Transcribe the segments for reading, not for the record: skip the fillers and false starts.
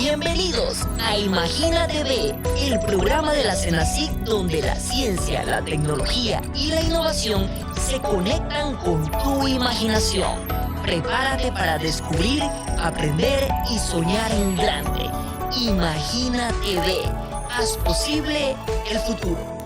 Bienvenidos a Imagina TV, el programa de la CENACIT donde la ciencia, la tecnología y la innovación se conectan con tu imaginación. Prepárate para descubrir, aprender y soñar en grande. Imagina TV, haz posible el futuro.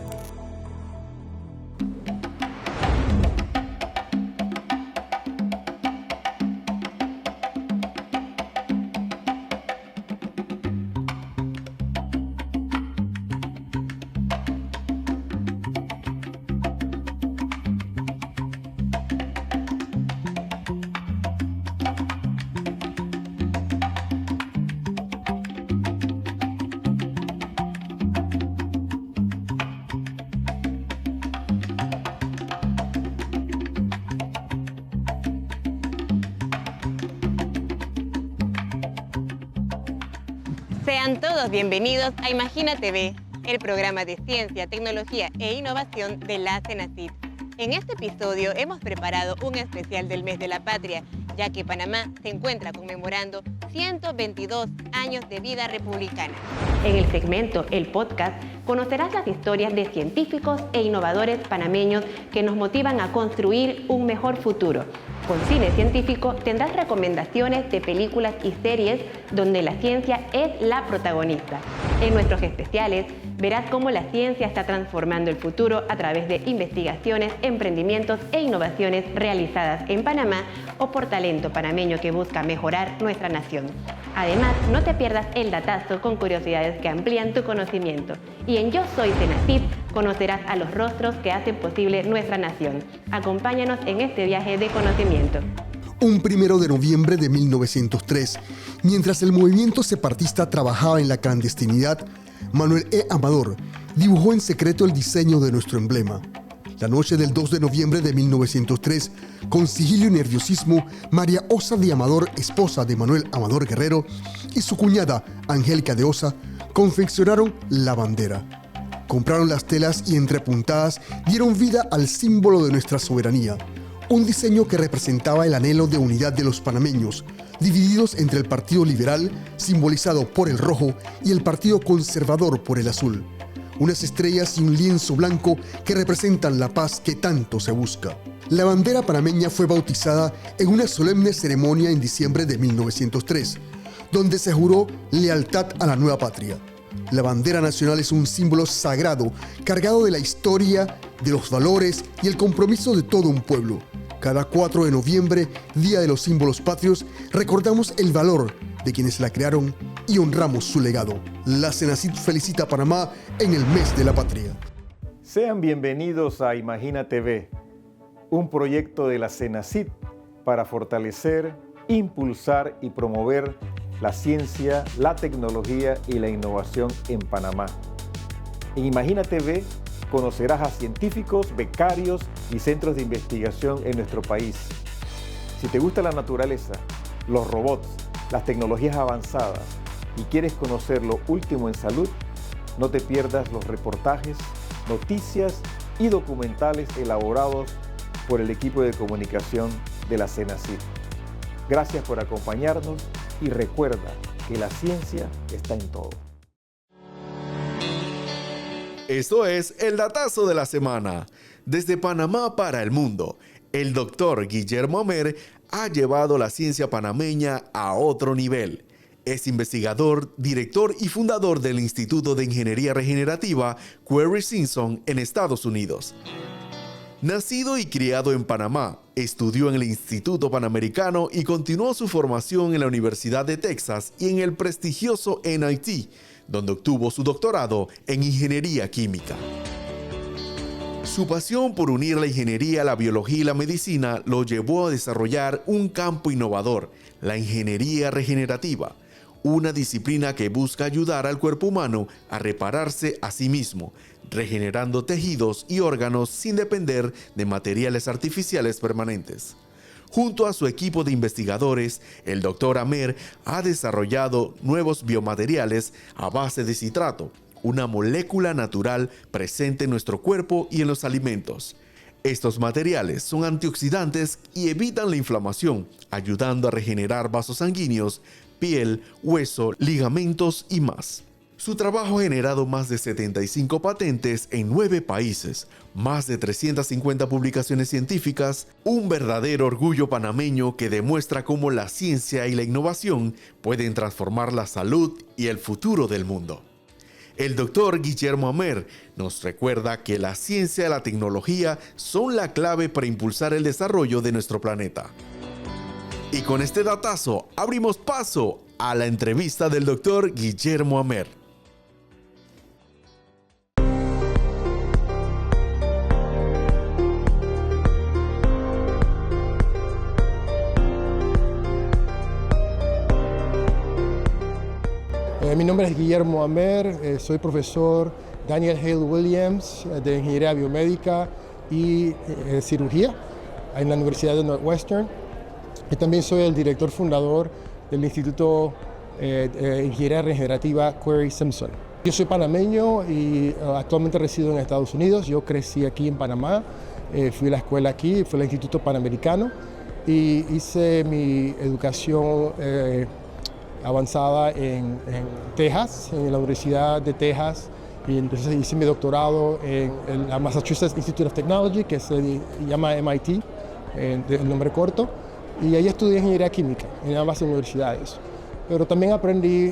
Sean todos bienvenidos a Imagina TV, el programa de ciencia, tecnología e innovación de la CENACIT. En este episodio hemos preparado un especial del Mes de la Patria, ya que Panamá se encuentra conmemorando 122 años de vida republicana. En el segmento El Podcast conocerás las historias de científicos e innovadores panameños que nos motivan a construir un mejor futuro. Con Cine Científico tendrás recomendaciones de películas y series donde la ciencia es la protagonista. En nuestros especiales verás cómo la ciencia está transformando el futuro a través de investigaciones, emprendimientos e innovaciones realizadas en Panamá o por talento panameño que busca mejorar nuestra nación. Además, no te pierdas el datazo con curiosidades que amplían tu conocimiento. Y en Yo Soy CENACIT conocerás a los rostros que hacen posible nuestra nación. Acompáñanos en este viaje de conocimiento. Un 1 de noviembre de 1903, mientras el movimiento separatista trabajaba en la clandestinidad, Manuel E. Amador dibujó en secreto el diseño de nuestro emblema. La noche del 2 de noviembre de 1903, con sigilo y nerviosismo, María Osa de Amador, esposa de Manuel Amador Guerrero, y su cuñada, Angélica de Osa, confeccionaron la bandera. Compraron las telas y entre puntadas dieron vida al símbolo de nuestra soberanía, un diseño que representaba el anhelo de unidad de los panameños, divididos entre el Partido Liberal, simbolizado por el rojo, y el Partido Conservador por el azul. Unas estrellas y un lienzo blanco que representan la paz que tanto se busca. La bandera panameña fue bautizada en una solemne ceremonia en diciembre de 1903, donde se juró lealtad a la nueva patria. La bandera nacional es un símbolo sagrado, cargado de la historia, de los valores y el compromiso de todo un pueblo. Cada 4 de noviembre, Día de los Símbolos Patrios, recordamos el valor de quienes la crearon y honramos su legado. La CENACIT felicita a Panamá en el Mes de la Patria. Sean bienvenidos a Imagina TV, un proyecto de la CENACIT para fortalecer, impulsar y promover la ciencia, la tecnología y la innovación en Panamá. En Imagina TV conocerás a científicos, becarios y centros de investigación en nuestro país. Si te gusta la naturaleza, los robots, las tecnologías avanzadas y quieres conocer lo último en salud, no te pierdas los reportajes, noticias y documentales elaborados por el equipo de comunicación de la CENACIT. Gracias por acompañarnos y recuerda que la ciencia está en todo. Esto es el datazo de la semana. Desde Panamá para el mundo, el doctor Guillermo Amer ha llevado la ciencia panameña a otro nivel. Es investigador, director y fundador del Instituto de Ingeniería Regenerativa Query Simpson en Estados Unidos. Nacido y criado en Panamá, estudió en el Instituto Panamericano y continuó su formación en la Universidad de Texas y en el prestigioso MIT, donde obtuvo su doctorado en Ingeniería Química. Su pasión por unir la ingeniería, la biología y la medicina lo llevó a desarrollar un campo innovador, la ingeniería regenerativa, una disciplina que busca ayudar al cuerpo humano a repararse a sí mismo, regenerando tejidos y órganos sin depender de materiales artificiales permanentes. Junto a su equipo de investigadores, el Dr. Amer ha desarrollado nuevos biomateriales a base de citrato, una molécula natural presente en nuestro cuerpo y en los alimentos. Estos materiales son antioxidantes y evitan la inflamación, ayudando a regenerar vasos sanguíneos, piel, hueso, ligamentos y más. Su trabajo ha generado más de 75 patentes en 9 países, más de 350 publicaciones científicas, un verdadero orgullo panameño que demuestra cómo la ciencia y la innovación pueden transformar la salud y el futuro del mundo. El doctor Guillermo Amer nos recuerda que la ciencia y la tecnología son la clave para impulsar el desarrollo de nuestro planeta. Y con este datazo abrimos paso a la entrevista del doctor Guillermo Amer. Mi nombre es Guillermo Amer, soy profesor Daniel Hale Williams de Ingeniería Biomédica y Cirugía en la Universidad de Northwestern. Y también soy el director fundador del Instituto de Ingeniería Regenerativa Query Simpson. Yo soy panameño y actualmente resido en Estados Unidos. Yo crecí aquí en Panamá, fui a la escuela aquí, fui al Instituto Panamericano y hice mi educación avanzada en Texas, en la Universidad de Texas, y entonces hice mi doctorado en la Massachusetts Institute of Technology, que se llama MIT, el nombre corto, y ahí estudié ingeniería química en ambas universidades. Pero también aprendí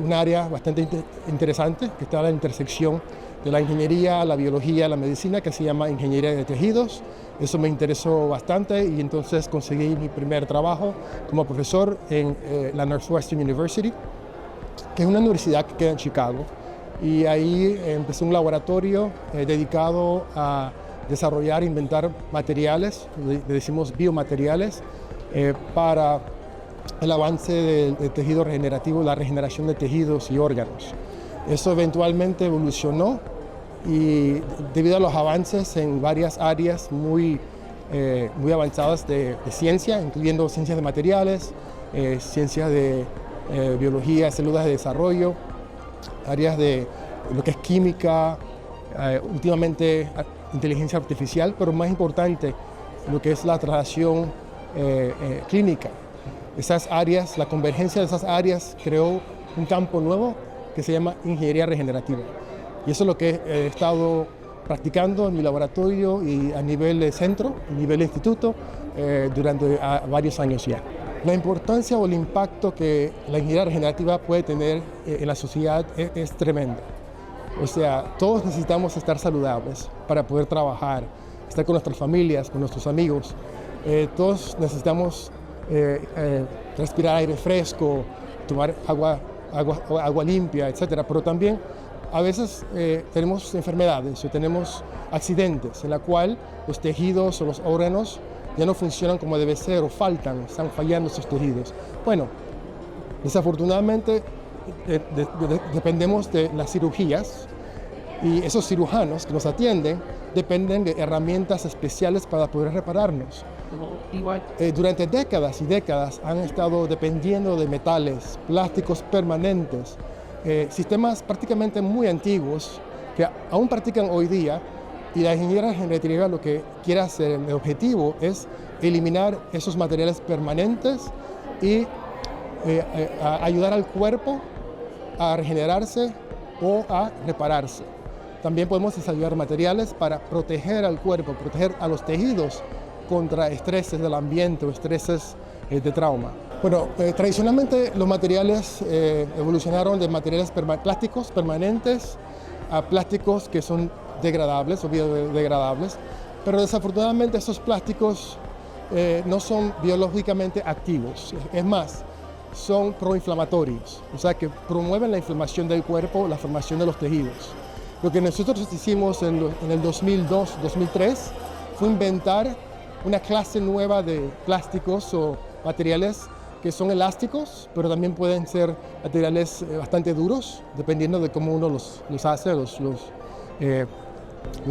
un área bastante interesante que está a la intersección de la ingeniería, la biología, la medicina, que se llama ingeniería de tejidos. Eso me interesó bastante y entonces conseguí mi primer trabajo como profesor en la Northwestern University, que es una universidad que queda en Chicago. Y ahí empecé un laboratorio dedicado a desarrollar e inventar materiales, le decimos biomateriales, para el avance del tejido regenerativo, la regeneración de tejidos y órganos. Eso eventualmente evolucionó y debido a los avances en varias áreas muy avanzadas de ciencia, incluyendo ciencias de materiales, ciencias de biología, células de desarrollo, áreas de lo que es química, últimamente inteligencia artificial, pero más importante, lo que es la traslación clínica. Esas áreas, la convergencia de esas áreas creó un campo nuevo que se llama ingeniería regenerativa. Y eso es lo que he estado practicando en mi laboratorio y a nivel de centro, a nivel de instituto, durante varios años ya. La importancia o el impacto que la ingeniería regenerativa puede tener en la sociedad es tremendo. O sea, todos necesitamos estar saludables para poder trabajar, estar con nuestras familias, con nuestros amigos. Todos necesitamos respirar aire fresco, tomar agua limpia, etc. Pero también a veces tenemos enfermedades o tenemos accidentes en la cual los tejidos o los órganos ya no funcionan como debe ser o están fallando esos tejidos. Bueno, desafortunadamente dependemos de las cirugías y esos cirujanos que nos atienden dependen de herramientas especiales para poder repararnos. Durante décadas y décadas han estado dependiendo de metales, plásticos permanentes, sistemas prácticamente muy antiguos que aún practican hoy día, y la ingeniería regenerativa lo que quiere hacer, el objetivo es eliminar esos materiales permanentes y ayudar al cuerpo a regenerarse o a repararse. También podemos desarrollar materiales para proteger al cuerpo, proteger a los tejidos contra estreses del ambiente o estreses de trauma. Bueno, tradicionalmente los materiales evolucionaron de materiales plásticos permanentes a plásticos que son degradables o biodegradables, pero desafortunadamente esos plásticos no son biológicamente activos. Es más, son proinflamatorios, o sea que promueven la inflamación del cuerpo, la formación de los tejidos. Lo que nosotros hicimos en el 2002-2003 fue inventar una clase nueva de plásticos o materiales que son elásticos, pero también pueden ser materiales bastante duros, dependiendo de cómo uno los hace, los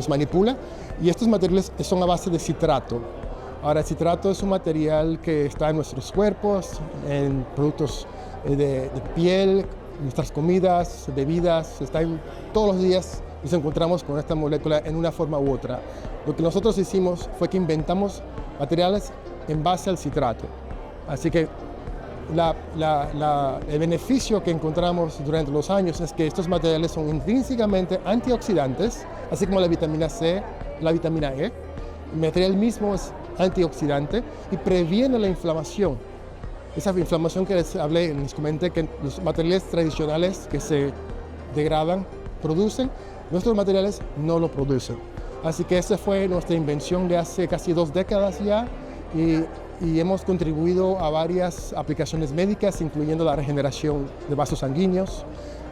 manipula. Y estos materiales son a base de citrato. Ahora, el citrato es un material que está en nuestros cuerpos, en productos de piel, nuestras comidas, bebidas, está en todos los días nos encontramos con esta molécula en una forma u otra. Lo que nosotros hicimos fue que inventamos materiales en base al citrato. Así que el beneficio que encontramos durante los años es que estos materiales son intrínsecamente antioxidantes, así como la vitamina C, la vitamina E. El material mismo es antioxidante y previene la inflamación. Esa inflamación que les comenté que los materiales tradicionales que se degradan producen, nuestros materiales no lo producen. Así que esa fue nuestra invención de hace casi 2 décadas ya y hemos contribuido a varias aplicaciones médicas, incluyendo la regeneración de vasos sanguíneos,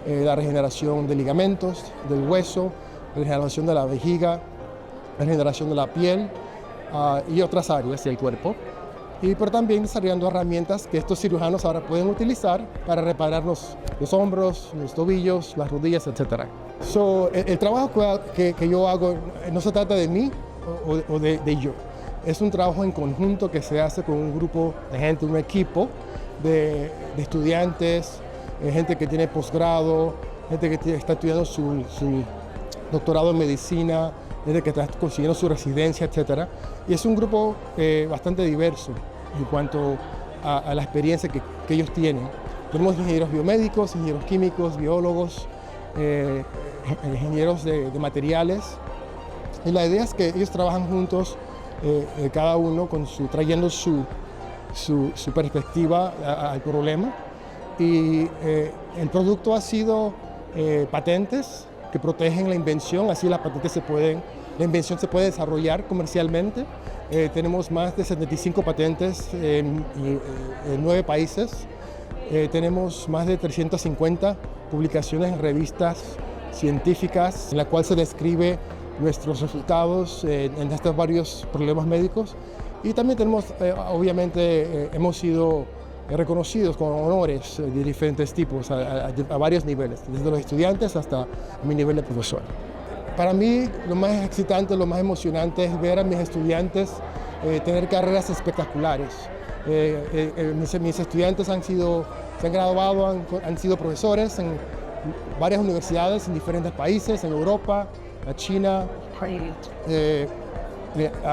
la regeneración de ligamentos, del hueso, la regeneración de la vejiga, la regeneración de la piel y otras áreas del cuerpo. Pero también desarrollando herramientas que estos cirujanos ahora pueden utilizar para reparar los hombros, los tobillos, las rodillas, etc. El trabajo que yo hago no se trata de mí o de yo. Es un trabajo en conjunto que se hace con un grupo de gente, un equipo de estudiantes, gente que tiene posgrado, gente que está estudiando su doctorado en medicina, gente que está consiguiendo su residencia, etc. Y es un grupo bastante diverso en cuanto a la experiencia que ellos tienen. Tenemos ingenieros biomédicos, ingenieros químicos, biólogos, ingenieros de materiales. Y la idea es que ellos trabajan juntos, cada uno trayendo su perspectiva al problema. Y el producto ha sido patentes que protegen la invención, así la invención se puede desarrollar comercialmente. Tenemos más de 75 patentes en 9 países. Tenemos más de 350 publicaciones en revistas científicas en la cual se describe nuestros resultados en estos varios problemas médicos. Y también tenemos, obviamente, hemos sido reconocidos con honores de diferentes tipos a varios niveles, desde los estudiantes hasta mi nivel de profesor. Para mí, lo más excitante, lo más emocionante es ver a mis estudiantes tener carreras espectaculares. Mis estudiantes se han graduado, han sido profesores en varias universidades en diferentes países, en Europa, en China.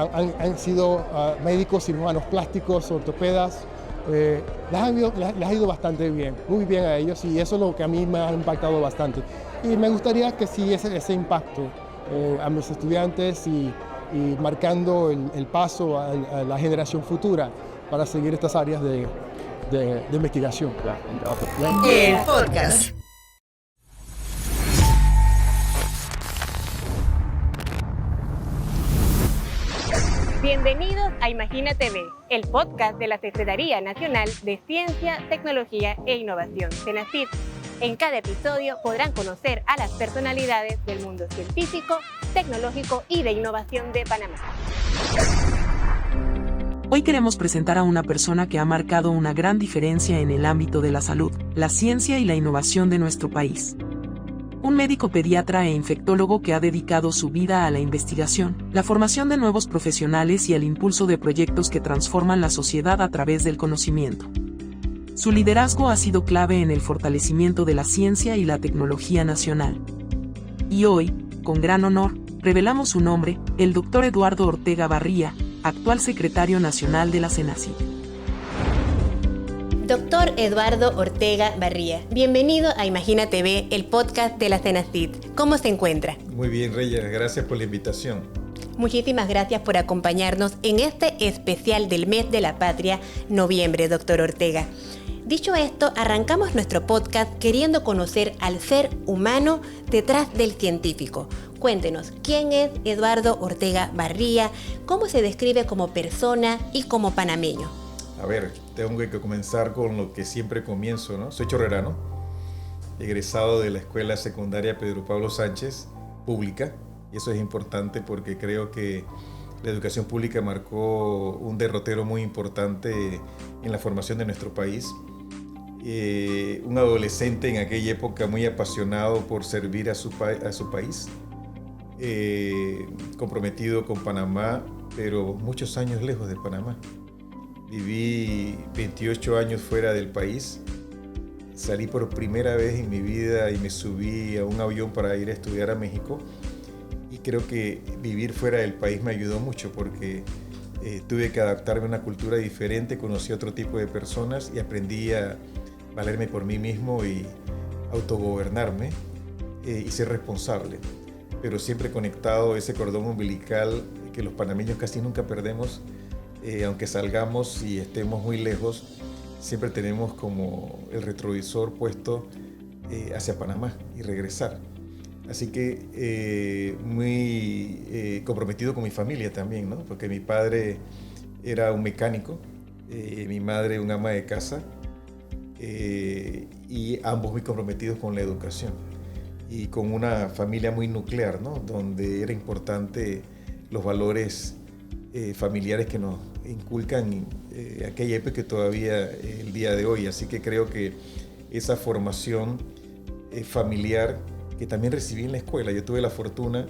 Han sido médicos, cirujanos plásticos, ortopedas. Les ha ido bastante bien, muy bien a ellos, y eso es lo que a mí me ha impactado bastante. Y me gustaría que sí ese impacto a mis estudiantes y marcando el paso a la generación futura para seguir estas áreas de investigación. El podcast. Bienvenidos a Imagina TV, el podcast de la Secretaría Nacional de Ciencia, Tecnología e Innovación, CENACIT. En cada episodio podrán conocer a las personalidades del mundo científico, tecnológico y de innovación de Panamá. Hoy queremos presentar a una persona que ha marcado una gran diferencia en el ámbito de la salud, la ciencia y la innovación de nuestro país. Un médico pediatra e infectólogo que ha dedicado su vida a la investigación, la formación de nuevos profesionales y al impulso de proyectos que transforman la sociedad a través del conocimiento. Su liderazgo ha sido clave en el fortalecimiento de la ciencia y la tecnología nacional. Y hoy, con gran honor, revelamos su nombre, el Dr. Eduardo Ortega Barría, actual secretario nacional de la CENACIT. Doctor Eduardo Ortega Barría, bienvenido a Imagina TV, el podcast de la CENACIT. ¿Cómo se encuentra? Muy bien, Reyes, gracias por la invitación. Muchísimas gracias por acompañarnos en este especial del Mes de la Patria, noviembre, doctor Ortega. Dicho esto, arrancamos nuestro podcast queriendo conocer al ser humano detrás del científico. Cuéntenos, ¿quién es Eduardo Ortega Barría? ¿Cómo se describe como persona y como panameño? A ver, tengo que comenzar con lo que siempre comienzo, ¿no? Soy chorrerano, egresado de la Escuela Secundaria Pedro Pablo Sánchez, pública, y eso es importante porque creo que la educación pública marcó un derrotero muy importante en la formación de nuestro país. Un adolescente en aquella época muy apasionado por servir a su país, comprometido con Panamá, pero muchos años lejos de Panamá. Viví 28 años fuera del país, salí por primera vez en mi vida y me subí a un avión para ir a estudiar a México, y creo que vivir fuera del país me ayudó mucho porque tuve que adaptarme a una cultura diferente, conocí otro tipo de personas y aprendí a valerme por mí mismo y autogobernarme y ser responsable, pero siempre conectado a ese cordón umbilical que los panameños casi nunca perdemos, aunque salgamos y estemos muy lejos, siempre tenemos como el retrovisor puesto hacia Panamá y regresar. Así que muy comprometido con mi familia también, ¿no? Porque mi padre era un mecánico, mi madre una ama de casa, y ambos muy comprometidos con la educación y con una familia muy nuclear, ¿no? Donde era importante los valores familiares que nos inculcan aquella época que todavía el día de hoy. Así que creo que esa formación familiar que también recibí en la escuela. Yo tuve la fortuna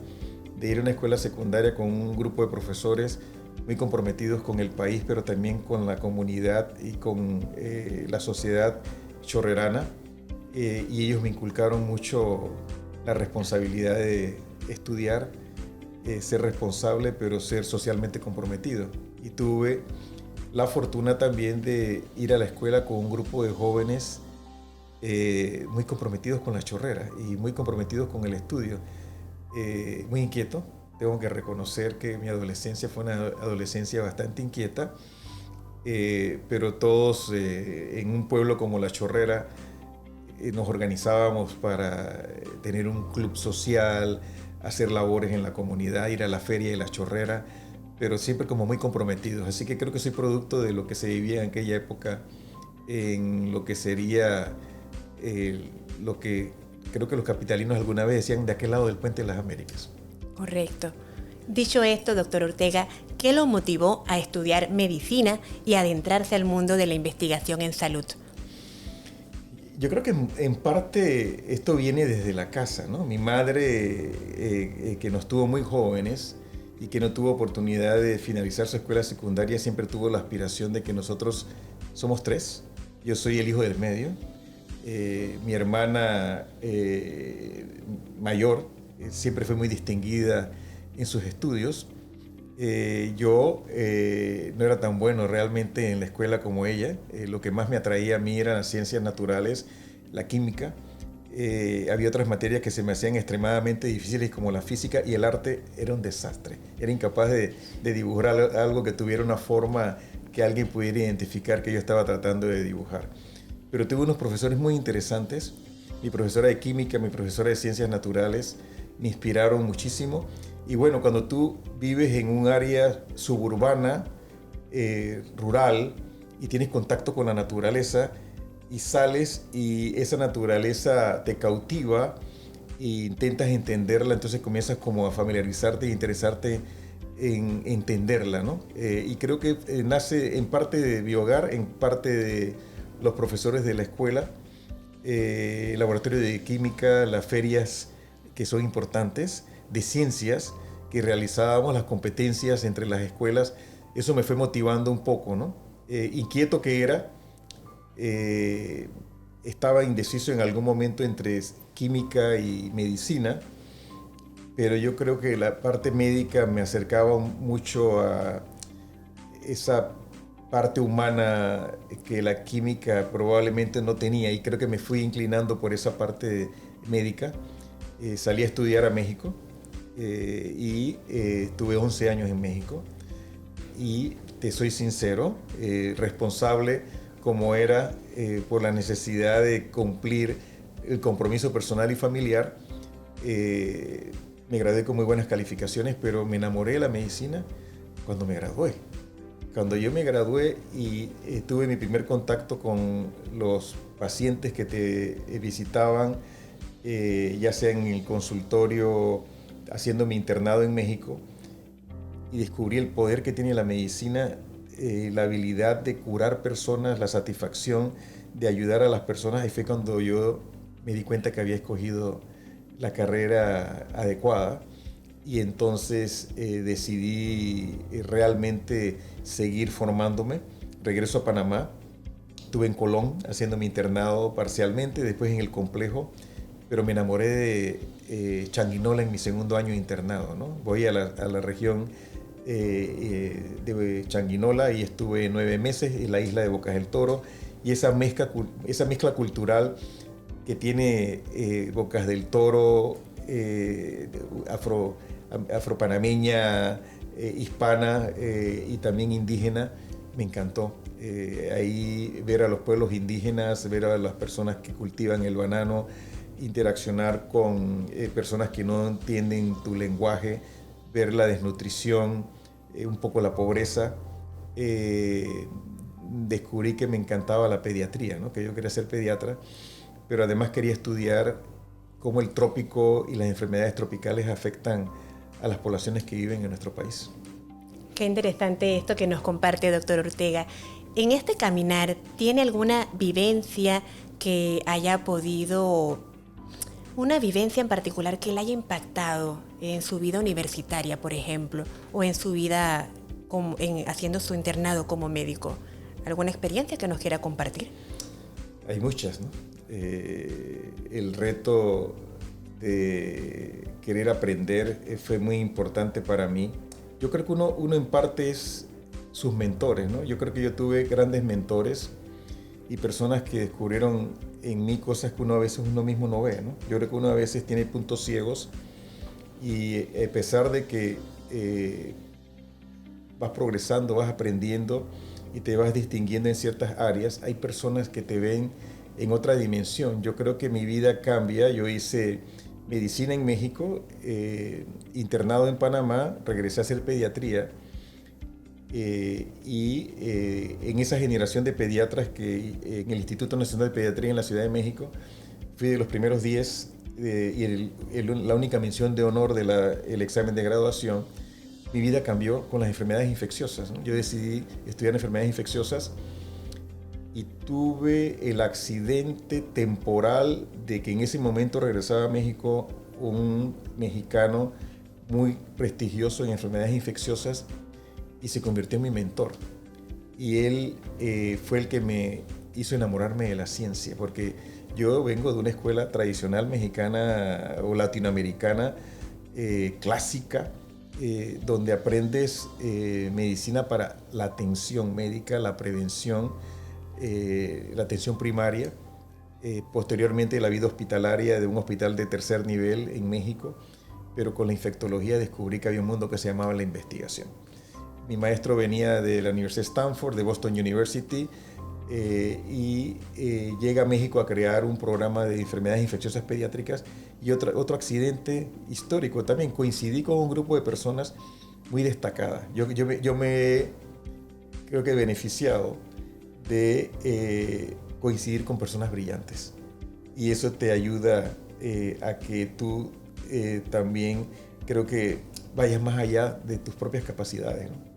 de ir a una escuela secundaria con un grupo de profesores muy comprometidos con el país, pero también con la comunidad y con la sociedad chorrerana. Y ellos me inculcaron mucho la responsabilidad de estudiar, ser responsable, pero ser socialmente comprometido. Y tuve la fortuna también de ir a la escuela con un grupo de jóvenes muy comprometidos con la chorrera y muy comprometidos con el estudio, muy inquieto. Tengo que reconocer que mi adolescencia fue una adolescencia bastante inquieta, pero todos en un pueblo como La Chorrera nos organizábamos para tener un club social, hacer labores en la comunidad, ir a la feria de La Chorrera, pero siempre como muy comprometidos. Así que creo que soy producto de lo que se vivía en aquella época, en lo que sería lo que creo que los capitalinos alguna vez decían de aquel lado del Puente de las Américas. Correcto. Dicho esto, doctor Ortega, ¿qué lo motivó a estudiar medicina y adentrarse al mundo de la investigación en salud? Yo creo que en parte esto viene desde la casa, ¿no? Mi madre, que nos tuvo muy jóvenes y que no tuvo oportunidad de finalizar su escuela secundaria, siempre tuvo la aspiración de que nosotros somos tres. Yo soy el hijo del medio. Mi hermana mayor siempre fue muy distinguida en sus estudios. Yo no era tan bueno realmente en la escuela como ella. Lo que más me atraía a mí eran las ciencias naturales, la química. Había otras materias que se me hacían extremadamente difíciles como la física, y el arte era un desastre. Era incapaz de dibujar algo que tuviera una forma que alguien pudiera identificar que yo estaba tratando de dibujar. Pero tuve unos profesores muy interesantes. Mi profesora de química, mi profesora de ciencias naturales me inspiraron muchísimo. Y bueno, cuando tú vives en un área suburbana, rural, y tienes contacto con la naturaleza, y sales y esa naturaleza te cautiva e intentas entenderla, entonces comienzas como a familiarizarte e interesarte en entenderla, ¿no? Y creo que nace en parte de mi hogar, en parte de los profesores de la escuela, el laboratorio de química, las ferias que son importantes, de ciencias, que realizábamos las competencias entre las escuelas. Eso me fue motivando un poco, ¿no? Inquieto que era, estaba indeciso en algún momento entre química y medicina, pero yo creo que la parte médica me acercaba mucho a esa parte humana que la química probablemente no tenía, y creo que me fui inclinando por esa parte médica. Salí a estudiar a México y estuve 11 años en México, y te soy sincero, responsable como era por la necesidad de cumplir el compromiso personal y familiar, me gradué con muy buenas calificaciones, pero me enamoré de la medicina cuando me gradué. Cuando yo me gradué y tuve mi primer contacto con los pacientes que te visitaban, ya sea en el consultorio, haciendo mi internado en México, y descubrí el poder que tiene la medicina, la habilidad de curar personas, la satisfacción de ayudar a las personas, y fue cuando yo me di cuenta que había escogido la carrera adecuada. Y entonces decidí realmente seguir formándome. Regreso a Panamá, estuve en Colón haciendo mi internado parcialmente, después en el complejo, pero me enamoré de Changuinola en mi segundo año de internado, ¿no? Voy a la región de Changuinola y estuve 9 meses en la isla de Bocas del Toro, y esa mezcla cultural que tiene Bocas del Toro, afropanameña, hispana y también indígena, me encantó. Ahí ver a los pueblos indígenas, ver a las personas que cultivan el banano, interaccionar con personas que no entienden tu lenguaje, ver la desnutrición, un poco la pobreza. Descubrí que me encantaba la pediatría, ¿no? Que yo quería ser pediatra, pero además quería estudiar cómo el trópico y las enfermedades tropicales afectan a las poblaciones que viven en nuestro país. Qué interesante esto que nos comparte, doctor Ortega. En este caminar, ¿tiene alguna vivencia que haya podido, una vivencia en particular que le haya impactado en su vida universitaria, por ejemplo, o en su vida haciendo su internado como médico? ¿Alguna experiencia que nos quiera compartir? Hay muchas, ¿no? El reto de querer aprender fue muy importante para mí. Yo creo que uno en parte es sus mentores, ¿no? Yo creo que yo tuve grandes mentores y personas que descubrieron en mí cosas que uno mismo no ve, ¿no? Yo creo que uno a veces tiene puntos ciegos y a pesar de que vas progresando, vas aprendiendo y te vas distinguiendo en ciertas áreas, hay personas que te ven en otra dimensión. Yo creo que mi vida cambia. Yo hice medicina en México, internado en Panamá, regresé a hacer pediatría y en esa generación de pediatras que en el Instituto Nacional de Pediatría en la Ciudad de México fui de los primeros 10 y la única mención de honor del examen de graduación. Mi vida cambió con las enfermedades infecciosas, ¿no? Yo decidí estudiar enfermedades infecciosas y tuve el accidente temporal de que en ese momento regresaba a México un mexicano muy prestigioso en enfermedades infecciosas y se convirtió en mi mentor. Y él fue el que me hizo enamorarme de la ciencia, porque yo vengo de una escuela tradicional mexicana o latinoamericana clásica, donde aprendes medicina para la atención médica, la prevención, la atención primaria, posteriormente la vida hospitalaria de un hospital de tercer nivel en México, pero con la infectología descubrí que había un mundo que se llamaba la investigación. Mi maestro venía de la Universidad de Stanford, de Boston University, y llega a México a crear un programa de enfermedades infecciosas pediátricas y otro accidente histórico. También coincidí con un grupo de personas muy destacadas. Yo me creo que he beneficiado de coincidir con personas brillantes y eso te ayuda a que tú también creo que vayas más allá de tus propias capacidades, ¿no?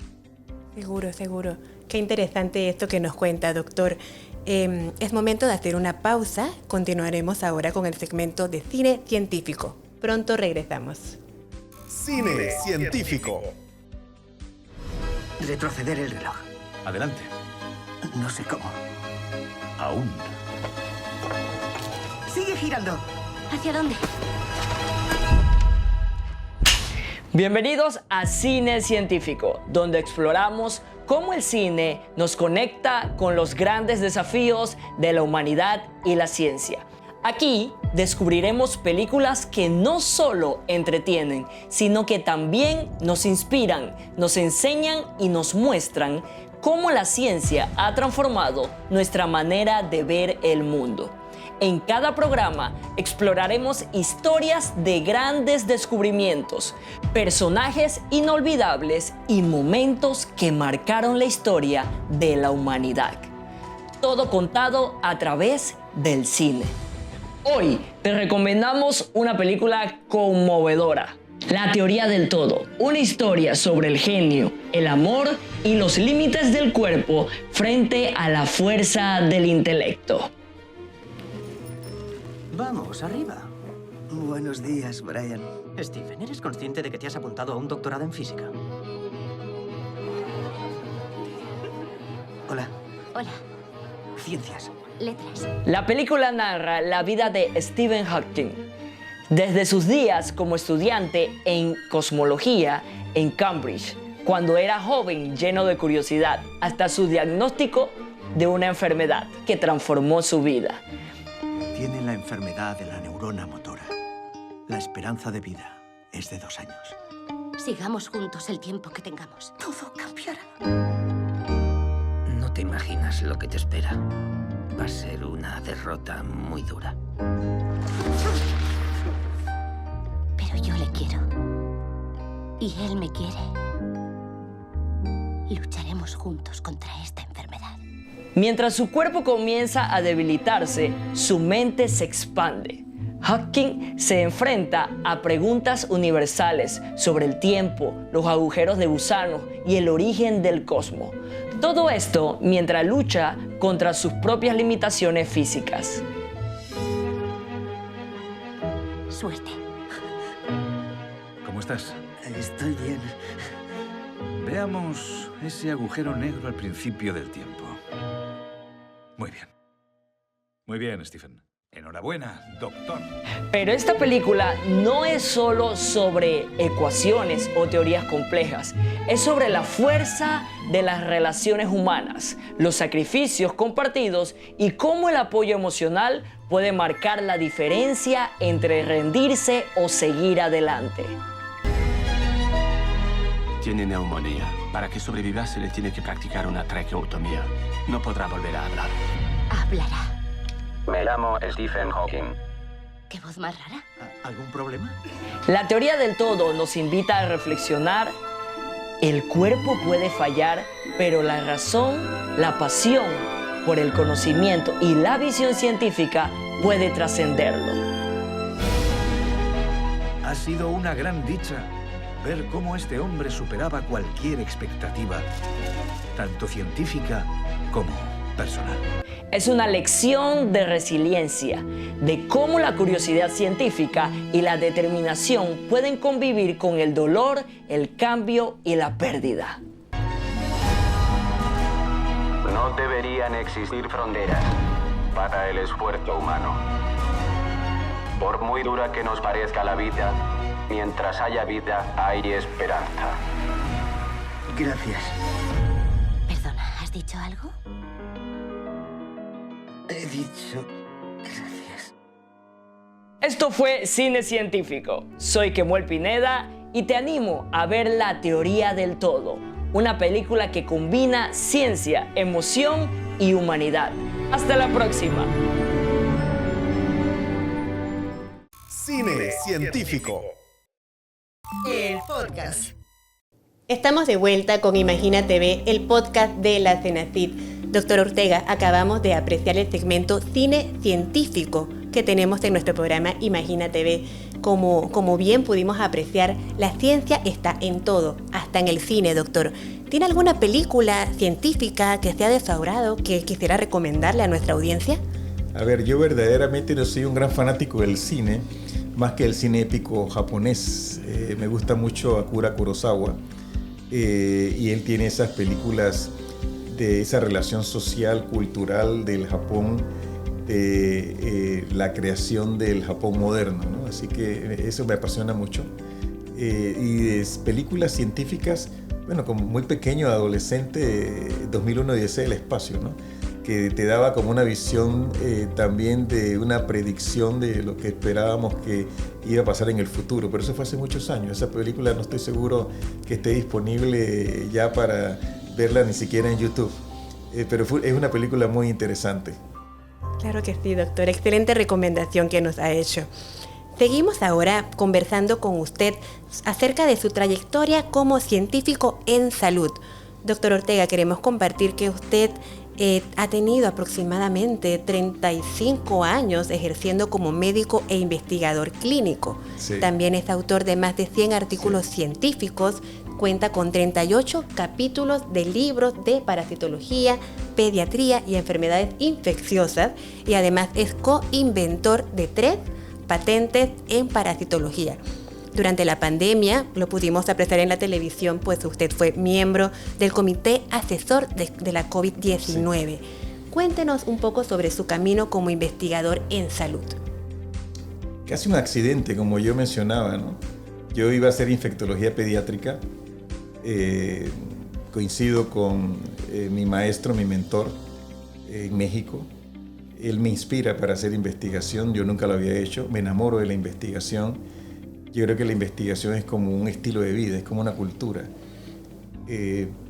Seguro, seguro. Qué interesante esto que nos cuenta, doctor. Es momento de hacer una pausa. Continuaremos ahora con el segmento de Cine Científico. Pronto regresamos. Cine Científico. Retroceder el reloj. Adelante. No sé cómo. Aún. ¡Sigue girando! ¿Hacia dónde? Bienvenidos a Cine Científico, donde exploramos cómo el cine nos conecta con los grandes desafíos de la humanidad y la ciencia. Aquí descubriremos películas que no solo entretienen, sino que también nos inspiran, nos enseñan y nos muestran cómo la ciencia ha transformado nuestra manera de ver el mundo. En cada programa exploraremos historias de grandes descubrimientos, personajes inolvidables y momentos que marcaron la historia de la humanidad. Todo contado a través del cine. Hoy te recomendamos una película conmovedora. La teoría del todo, una historia sobre el genio, el amor y los límites del cuerpo frente a la fuerza del intelecto. Vamos, arriba. Buenos días, Brian. Steven, ¿eres consciente de que te has apuntado a un doctorado en física? Hola. Hola. Ciencias. Letras. La película narra la vida de Stephen Hawking, desde sus días como estudiante en cosmología en Cambridge, cuando era joven, lleno de curiosidad, hasta su diagnóstico de una enfermedad que transformó su vida. Tiene la enfermedad de la neurona motora. La esperanza de vida es de 2 años. Sigamos juntos el tiempo que tengamos. Todo cambiará. No te imaginas lo que te espera. Va a ser una derrota muy dura. Pero yo le quiero. Y él me quiere. Lucharemos juntos contra esta enfermedad. Mientras su cuerpo comienza a debilitarse, su mente se expande. Hawking se enfrenta a preguntas universales sobre el tiempo, los agujeros de gusano y el origen del cosmos. Todo esto mientras lucha contra sus propias limitaciones físicas. Suerte. ¿Cómo estás? Estoy bien. Veamos ese agujero negro al principio del tiempo. Muy bien. Muy bien, Stephen. Enhorabuena, doctor. Pero esta película no es solo sobre ecuaciones o teorías complejas. Es sobre la fuerza de las relaciones humanas, los sacrificios compartidos y cómo el apoyo emocional puede marcar la diferencia entre rendirse o seguir adelante. Tiene neumonía. Para que sobreviva se le tiene que practicar una traqueotomía. No podrá volver a hablar. Hablará. Me llamo Stephen Hawking. ¿Qué voz más rara? ¿Algún problema? La teoría del todo nos invita a reflexionar. El cuerpo puede fallar, pero la razón, la pasión por el conocimiento y la visión científica puede trascenderlo. Ha sido una gran dicha ver cómo este hombre superaba cualquier expectativa, tanto científica como personal. Es una lección de resiliencia, de cómo la curiosidad científica y la determinación pueden convivir con el dolor, el cambio y la pérdida. No deberían existir fronteras para el esfuerzo humano. Por muy dura que nos parezca la vida, mientras haya vida, hay esperanza. Gracias. Perdona, ¿has dicho algo? He dicho gracias. Esto fue Cine Científico. Soy Kemuel Pineda y te animo a ver La Teoría del Todo, una película que combina ciencia, emoción y humanidad. Hasta la próxima. Cine Científico. El podcast. Estamos de vuelta con Imagina TV, el podcast de la CENACIT. Doctor Ortega, acabamos de apreciar el segmento Cine Científico que tenemos en nuestro programa Imagina TV. Como bien pudimos apreciar, la ciencia está en todo, hasta en el cine, doctor. ¿Tiene alguna película científica que sea de su agrado que quisiera recomendarle a nuestra audiencia? A ver, yo verdaderamente no soy un gran fanático del cine, más que el cine épico japonés. Me gusta mucho Akira Kurosawa y él tiene esas películas de esa relación social, cultural del Japón, de la creación del Japón moderno, ¿no? Así que eso me apasiona mucho. Y de películas científicas, bueno, como muy pequeño, adolescente, 2001 Odisea del espacio, ¿no? Que te daba como una visión también de una predicción de lo que esperábamos que iba a pasar en el futuro, pero eso fue hace muchos años. Esa película no estoy seguro que esté disponible ya para verla ni siquiera en YouTube, pero es una película muy interesante. Claro que sí, doctor. Excelente recomendación que nos ha hecho. Seguimos ahora conversando con usted acerca de su trayectoria como científico en salud. Doctor Ortega, queremos compartir que usted ha tenido aproximadamente 35 años ejerciendo como médico e investigador clínico. Sí. También es autor de más de 100 artículos científicos, cuenta con 38 capítulos de libros de parasitología, pediatría y enfermedades infecciosas y además es coinventor de 3 patentes en parasitología. Durante la pandemia, lo pudimos apreciar en la televisión, pues usted fue miembro del comité asesor de la COVID-19. Sí. Cuéntenos un poco sobre su camino como investigador en salud. Casi un accidente, como yo mencionaba, ¿no? Yo iba a hacer infectología pediátrica Coincido con mi maestro, mi mentor en México. Él me inspira para hacer investigación, yo nunca lo había hecho, me enamoro de la investigación. Yo creo que la investigación es como un estilo de vida, es como una cultura.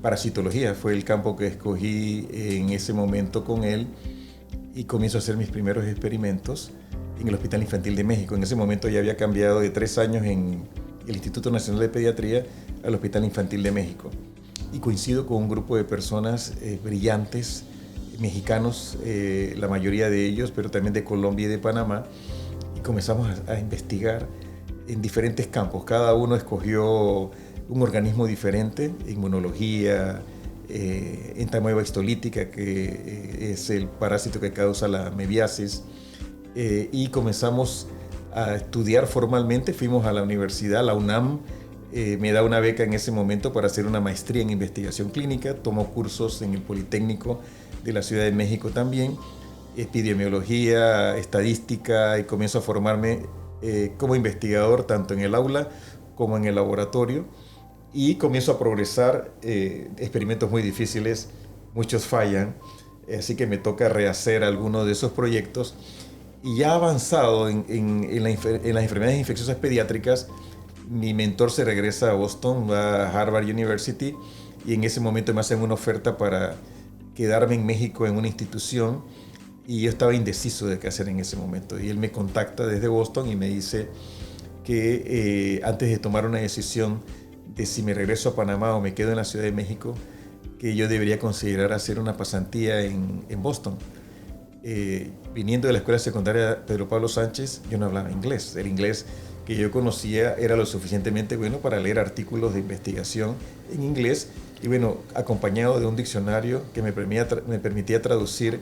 Parasitología fue el campo que escogí en ese momento con él y comienzo a hacer mis primeros experimentos en el Hospital Infantil de México. En ese momento ya había cambiado de 3 años en el Instituto Nacional de Pediatría al Hospital Infantil de México. Y coincido con un grupo de personas brillantes, mexicanos, la mayoría de ellos, pero también de Colombia y de Panamá, y comenzamos a investigar en diferentes campos. Cada uno escogió un organismo diferente: inmunología, entamoeba histolítica, que es el parásito que causa la mebiasis, y comenzamos a estudiar formalmente. Fuimos a la universidad, la UNAM, me da una beca en ese momento para hacer una maestría en investigación clínica, tomo cursos en el Politécnico de la Ciudad de México también, epidemiología, estadística, y comienzo a formarme como investigador tanto en el aula como en el laboratorio, y comienzo a progresar. Experimentos muy difíciles, muchos fallan, así que me toca rehacer algunos de esos proyectos. Y ya avanzado en las enfermedades infecciosas pediátricas, mi mentor se regresa a Boston, va a Harvard University, y en ese momento me hacen una oferta para quedarme en México en una institución, y yo estaba indeciso de qué hacer en ese momento. Y él me contacta desde Boston y me dice que antes de tomar una decisión de si me regreso a Panamá o me quedo en la Ciudad de México, que yo debería considerar hacer una pasantía en Boston. Viniendo de la escuela secundaria Pedro Pablo Sánchez, yo no hablaba inglés. El inglés que yo conocía era lo suficientemente bueno para leer artículos de investigación en inglés, y bueno, acompañado de un diccionario que me permitía traducir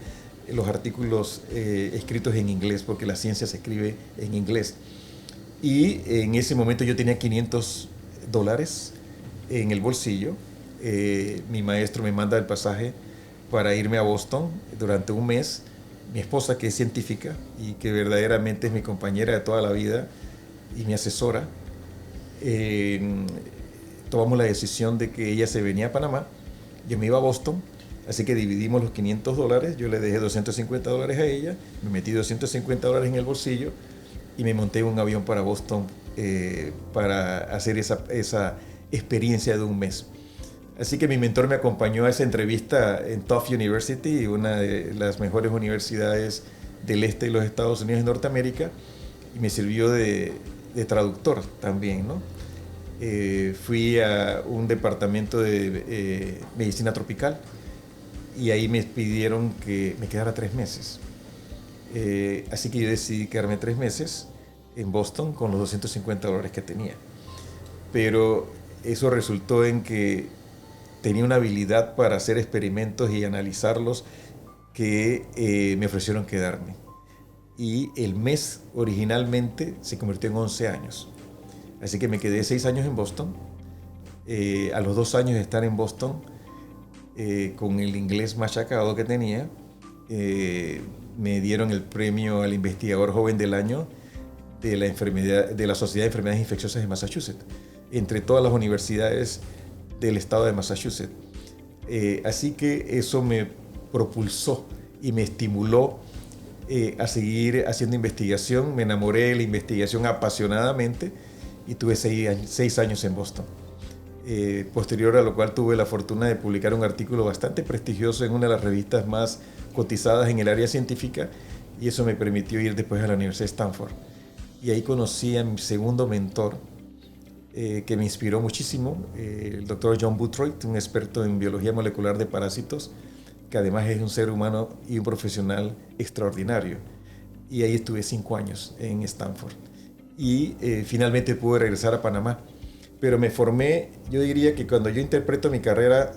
los artículos escritos en inglés, porque la ciencia se escribe en inglés. Y en ese momento yo tenía $500 en el bolsillo. Mi maestro me manda el pasaje para irme a Boston durante un mes. Mi esposa, que es científica y que verdaderamente es mi compañera de toda la vida y mi asesora, tomamos la decisión de que ella se venía a Panamá, yo me iba a Boston, así que dividimos los $500, yo le dejé $250 a ella, me metí $250 en el bolsillo y me monté en un avión para Boston para hacer esa experiencia de un mes. Así que mi mentor me acompañó a esa entrevista en Tufts University, una de las mejores universidades del este de los Estados Unidos de Norteamérica, y me sirvió de traductor también, ¿no? Fui a un departamento de medicina tropical y ahí me pidieron que me quedara 3 meses. Así que yo decidí quedarme 3 meses en Boston con los $250 que tenía. Pero eso resultó en que tenía una habilidad para hacer experimentos y analizarlos que me ofrecieron quedarme. Y el mes originalmente se convirtió en 11 años. Así que me quedé 6 años en Boston. A los 2 años de estar en Boston, con el inglés machacado que tenía, me dieron el premio al investigador joven del año de la Sociedad de Enfermedades Infecciosas de Massachusetts, entre todas las universidades del estado de Massachusetts. Así que eso me propulsó y me estimuló a seguir haciendo investigación. Me enamoré de la investigación apasionadamente y tuve 6 años en Boston. Posterior a lo cual tuve la fortuna de publicar un artículo bastante prestigioso en una de las revistas más cotizadas en el área científica, y eso me permitió ir después a la Universidad de Stanford. Y ahí conocí a mi segundo mentor, que me inspiró muchísimo, el doctor John Boothroyd, un experto en biología molecular de parásitos, que además es un ser humano y un profesional extraordinario. Y ahí estuve 5 años en Stanford. Y finalmente pude regresar a Panamá. Pero me formé, yo diría que cuando yo interpreto mi carrera,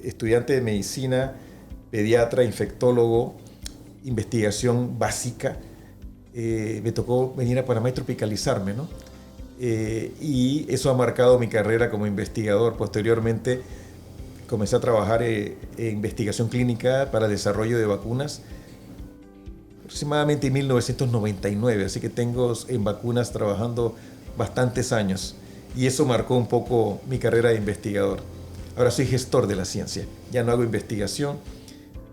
estudiante de medicina, pediatra, infectólogo, investigación básica, me tocó venir a Panamá y tropicalizarme, ¿no? Y eso ha marcado mi carrera como investigador. Posteriormente comencé a trabajar en investigación clínica para el desarrollo de vacunas, aproximadamente en 1999, así que tengo en vacunas trabajando bastantes años. y eso marcó un poco mi carrera de investigador. Ahora soy gestor de la ciencia, ya no hago investigación,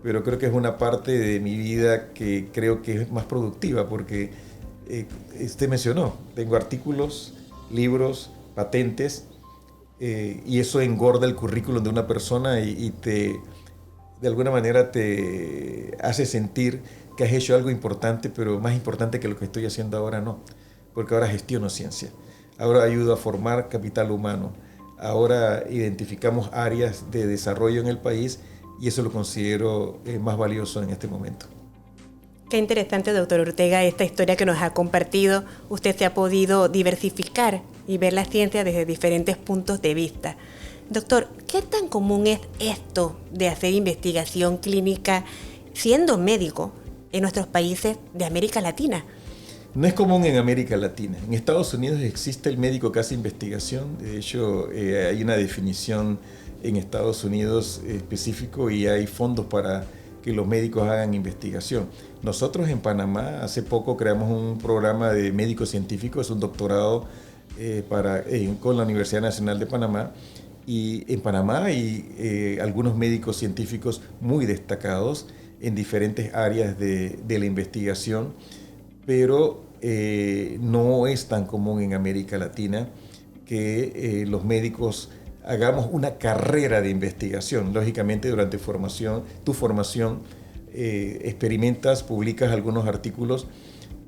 pero creo que es una parte de mi vida que creo que es más productiva porque usted mencionó, tengo artículos, libros, patentes, y eso engorda el currículum de una persona y de alguna manera te hace sentir que has hecho algo importante, pero más importante que lo que estoy haciendo ahora no, porque ahora gestiono ciencia, ahora ayudo a formar capital humano, ahora identificamos áreas de desarrollo en el país y eso lo considero más valioso en este momento. Qué interesante, doctor Ortega, esta historia que nos ha compartido. Usted se ha podido diversificar y ver la ciencia desde diferentes puntos de vista. Doctor, ¿qué tan común es esto de hacer investigación clínica siendo médico en nuestros países de América Latina? No es común en América Latina. En Estados Unidos existe el médico que hace investigación. De hecho, hay una definición en Estados Unidos específico y hay fondos para que los médicos hagan investigación. Nosotros en Panamá hace poco creamos un programa de médicos científicos, es un doctorado con la Universidad Nacional de Panamá. Y en Panamá hay algunos médicos científicos muy destacados en diferentes áreas de la investigación, pero no es tan común en América Latina que los médicos hagamos una carrera de investigación. Lógicamente, durante tu formación, experimentas, publicas algunos artículos,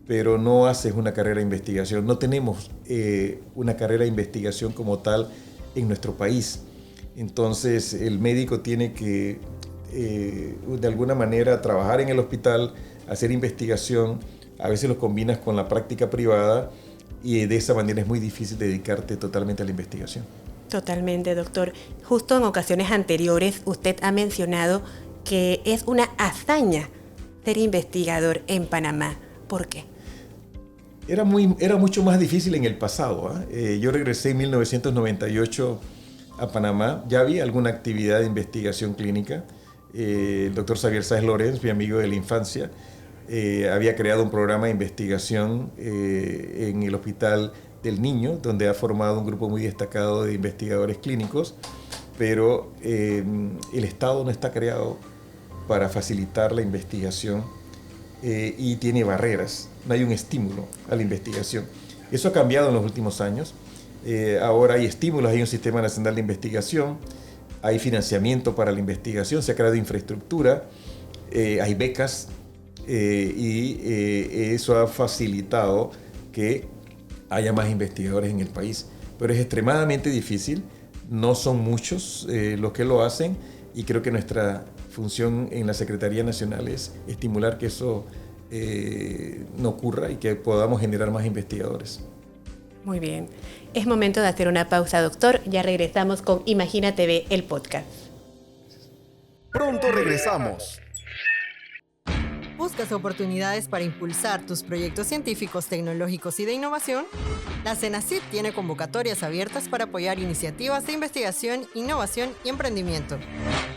pero no haces una carrera de investigación. No tenemos una carrera de investigación como tal en nuestro país. Entonces, el médico tiene que, de alguna manera, trabajar en el hospital, hacer investigación. A veces lo combinas con la práctica privada y de esa manera es muy difícil dedicarte totalmente a la investigación. Totalmente, doctor. Justo en ocasiones anteriores usted ha mencionado que es una hazaña ser investigador en Panamá. ¿Por qué? Era mucho más difícil en el pasado. Yo regresé en 1998 a Panamá. Ya había alguna actividad de investigación clínica. El doctor Xavier Sáez Lorenz, mi amigo de la infancia, había creado un programa de investigación en el Hospital del Niño, donde ha formado un grupo muy destacado de investigadores clínicos, pero el Estado no está creado para facilitar la investigación y tiene barreras, no hay un estímulo a la investigación. Eso ha cambiado en los últimos años. Ahora hay estímulos, hay un sistema nacional de investigación, hay financiamiento para la investigación, se ha creado infraestructura, hay becas y eso ha facilitado que haya más investigadores en el país. Pero es extremadamente difícil, no son muchos los que lo hacen y creo que nuestra función en la Secretaría Nacional es estimular que eso no ocurra y que podamos generar más investigadores. Muy bien. Es momento de hacer una pausa, doctor. Ya regresamos con Imagina TV, el podcast. Pronto regresamos. ¿Buscas oportunidades para impulsar tus proyectos científicos, tecnológicos y de innovación? La CENACIT tiene convocatorias abiertas para apoyar iniciativas de investigación, innovación y emprendimiento.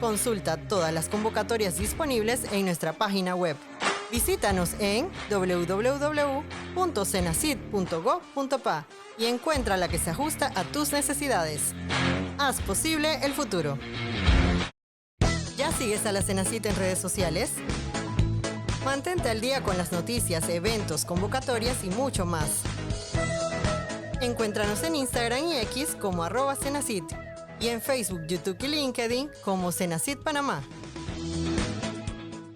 Consulta todas las convocatorias disponibles en nuestra página web. Visítanos en www.cenacit.gov.pa y encuentra la que se ajusta a tus necesidades. Haz posible el futuro. ¿Ya sigues a la CENACIT en redes sociales? Mantente al día con las noticias, eventos, convocatorias y mucho más. Encuéntranos en Instagram y X como @Cenacit y en Facebook, YouTube y LinkedIn como Cenacit Panamá.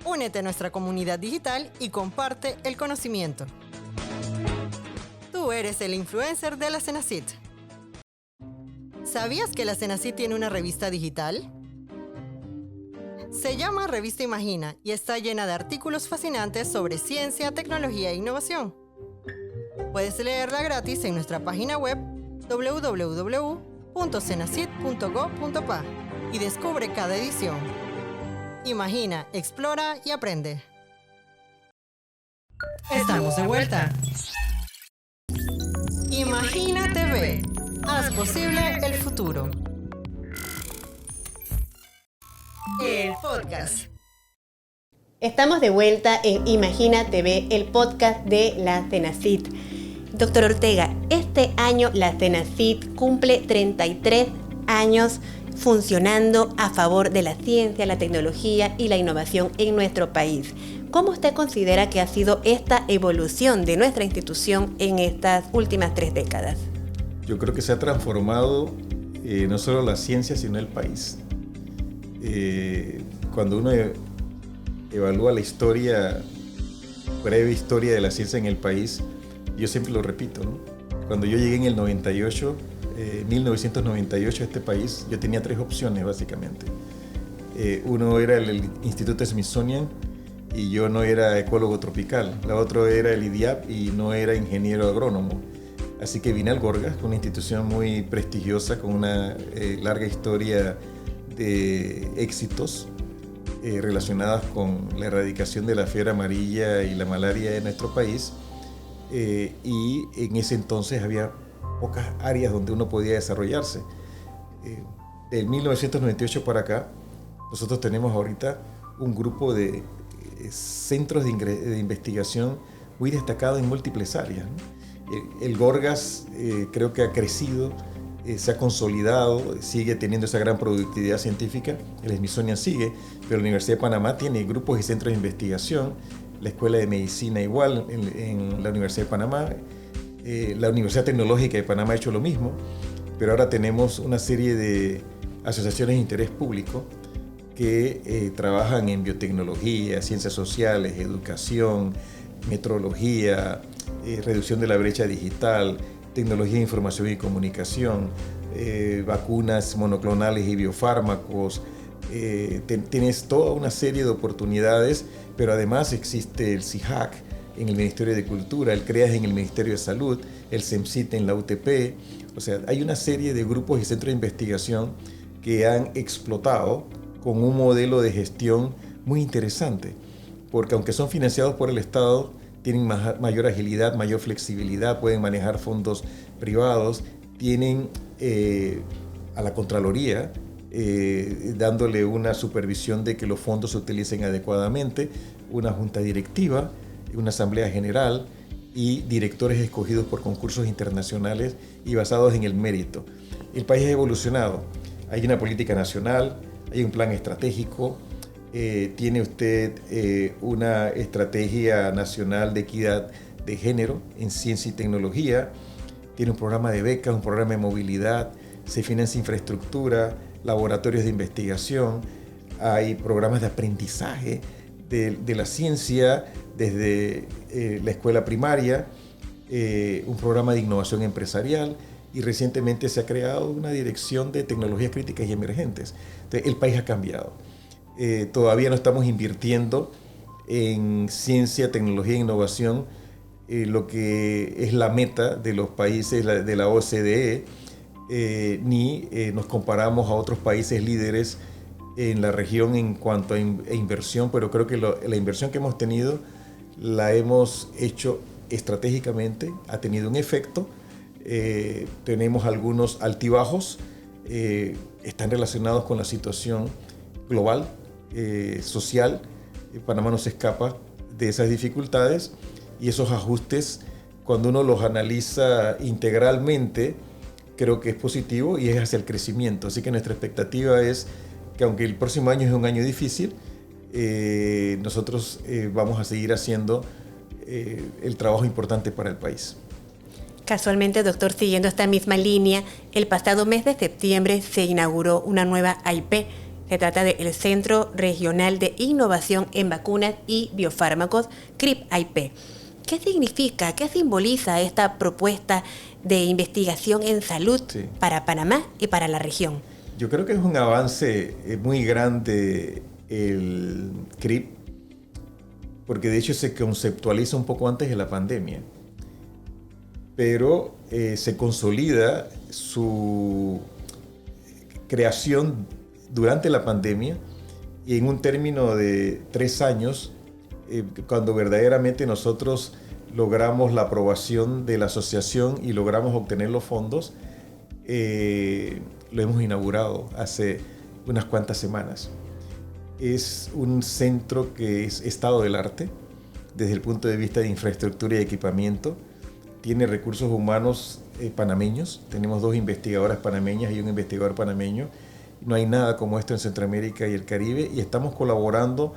Únete a nuestra comunidad digital y comparte el conocimiento. Tú eres el influencer de la CENACIT. ¿Sabías que la CENACIT tiene una revista digital? Se llama Revista Imagina y está llena de artículos fascinantes sobre ciencia, tecnología e innovación. Puedes leerla gratis en nuestra página web www.cenacit.gov.pa y descubre cada edición. Imagina, explora y aprende. Estamos de vuelta. Imagina TV. Haz posible el futuro. El podcast. Estamos de vuelta en Imagina TV, el podcast de la CENACIT. Doctor Ortega, este año la CENACIT cumple 33 años funcionando a favor de la ciencia, la tecnología y la innovación en nuestro país. ¿Cómo usted considera que ha sido esta evolución de nuestra institución en estas últimas 3 décadas? Yo creo que se ha transformado no solo la ciencia, sino el país. Cuando uno evalúa la historia, breve historia de la ciencia en el país, yo siempre lo repito, ¿no? Cuando yo llegué en el 1998 a este país, yo tenía 3 opciones básicamente. Uno era el Instituto Smithsonian y yo no era ecólogo tropical. La otra era el IDIAP y no era ingeniero agrónomo. Así que vine al Gorgas, una institución muy prestigiosa con una larga historia de éxitos relacionadas con la erradicación de la fiebre amarilla y la malaria en nuestro país. Y en ese entonces había pocas áreas donde uno podía desarrollarse. Del 1998 para acá, nosotros tenemos ahorita un grupo de centros de investigación muy destacados en múltiples áreas, ¿no? El Gorgas creo que ha crecido, se ha consolidado, sigue teniendo esa gran productividad científica. El Smithsonian sigue, pero la Universidad de Panamá tiene grupos y centros de investigación, la Escuela de Medicina igual en la Universidad de Panamá, la Universidad Tecnológica de Panamá ha hecho lo mismo, pero ahora tenemos una serie de asociaciones de interés público que trabajan en biotecnología, ciencias sociales, educación, metrología, reducción de la brecha digital, tecnología de información y comunicación, vacunas monoclonales y biofármacos. Tienes toda una serie de oportunidades, pero además existe el CIHAC en el Ministerio de Cultura, el CREAS en el Ministerio de Salud, el CEMCIT en la UTP. O sea, hay una serie de grupos y centros de investigación que han explotado con un modelo de gestión muy interesante, porque aunque son financiados por el Estado, tienen mayor agilidad, mayor flexibilidad, pueden manejar fondos privados, tienen a la Contraloría dándole una supervisión de que los fondos se utilicen adecuadamente, una junta directiva, una asamblea general y directores escogidos por concursos internacionales y basados en el mérito. El país ha evolucionado, hay una política nacional, hay un plan estratégico, tiene usted una estrategia nacional de equidad de género en ciencia y tecnología, tiene un programa de becas, un programa de movilidad, se financia infraestructura, laboratorios de investigación, hay programas de aprendizaje de la ciencia desde la escuela primaria, un programa de innovación empresarial y recientemente se ha creado una dirección de tecnologías críticas y emergentes. Entonces, el país ha cambiado. Todavía no estamos invirtiendo en ciencia, tecnología e innovación, lo que es la meta de los países de la OCDE, ni nos comparamos a otros países líderes en la región en cuanto a inversión, pero creo que la inversión que hemos tenido la hemos hecho estratégicamente, ha tenido un efecto. Tenemos algunos altibajos, están relacionados con la situación global, social. Panamá no se escapa de esas dificultades y esos ajustes, cuando uno los analiza integralmente, creo que es positivo y es hacia el crecimiento. Así que nuestra expectativa es que aunque el próximo año es un año difícil, nosotros vamos a seguir haciendo el trabajo importante para el país. Casualmente, doctor, siguiendo esta misma línea, el pasado mes de septiembre se inauguró una nueva AIP. Se trata del Centro Regional de Innovación en Vacunas y Biofármacos, CRIP-AIP. ¿Qué significa, qué simboliza esta propuesta de investigación en salud para Panamá y para la región? Yo creo que es un avance muy grande el CRIP, porque de hecho se conceptualiza un poco antes de la pandemia, pero se consolida su creación durante la pandemia y en un término de 3 años, cuando verdaderamente nosotros logramos la aprobación de la asociación y logramos obtener los fondos, lo hemos inaugurado hace unas cuantas semanas. Es un centro que es estado del arte desde el punto de vista de infraestructura y equipamiento. tiene recursos humanos panameños. Tenemos 2 investigadoras panameñas y un investigador panameño. No hay nada como esto en Centroamérica y el Caribe, y estamos colaborando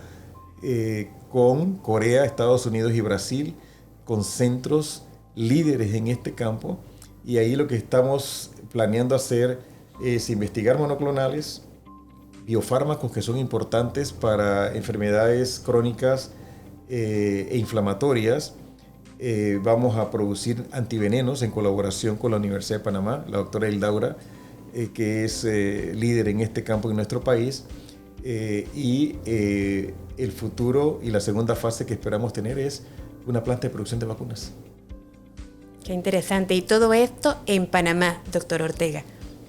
con Corea, Estados Unidos y Brasil, con centros líderes en este campo, y ahí lo que estamos planeando hacer es investigar monoclonales, biofármacos que son importantes para enfermedades crónicas e inflamatorias. Vamos a producir antivenenos en colaboración con la Universidad de Panamá, la doctora Hildaura, que es líder en este campo en nuestro país, y el futuro y la segunda fase que esperamos tener es una planta de producción de vacunas. Qué interesante. Y todo esto en Panamá, doctor Ortega.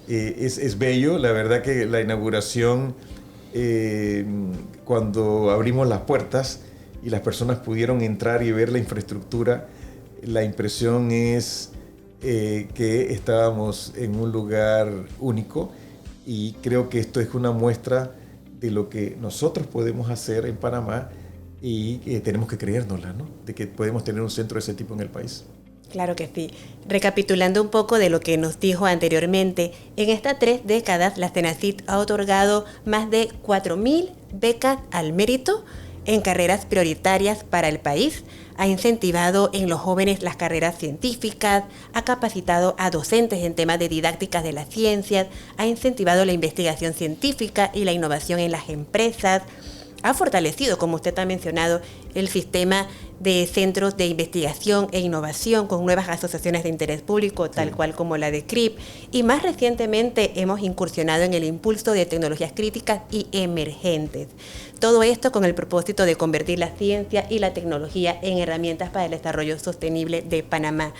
Es bello, la verdad que la inauguración, cuando abrimos las puertas y las personas pudieron entrar y ver la infraestructura, la impresión es que estábamos en un lugar único, y creo que esto es una muestra de lo que nosotros podemos hacer en Panamá, y tenemos que creérnosla, ¿no? De que podemos tener un centro de ese tipo en el país. Claro que sí. Recapitulando un poco de lo que nos dijo anteriormente, en estas 3 décadas la CENACIT ha otorgado más de 4.000 becas al mérito en carreras prioritarias para el país, ha incentivado en los jóvenes las carreras científicas, ha capacitado a docentes en temas de didácticas de las ciencias, ha incentivado la investigación científica y la innovación en las empresas, ha fortalecido, como usted ha mencionado, el sistema de centros de investigación e innovación con nuevas asociaciones de interés público, tal cual como la de CRIP, y más recientemente hemos incursionado en el impulso de tecnologías críticas y emergentes. Todo esto con el propósito de convertir la ciencia y la tecnología en herramientas para el desarrollo sostenible de Panamá.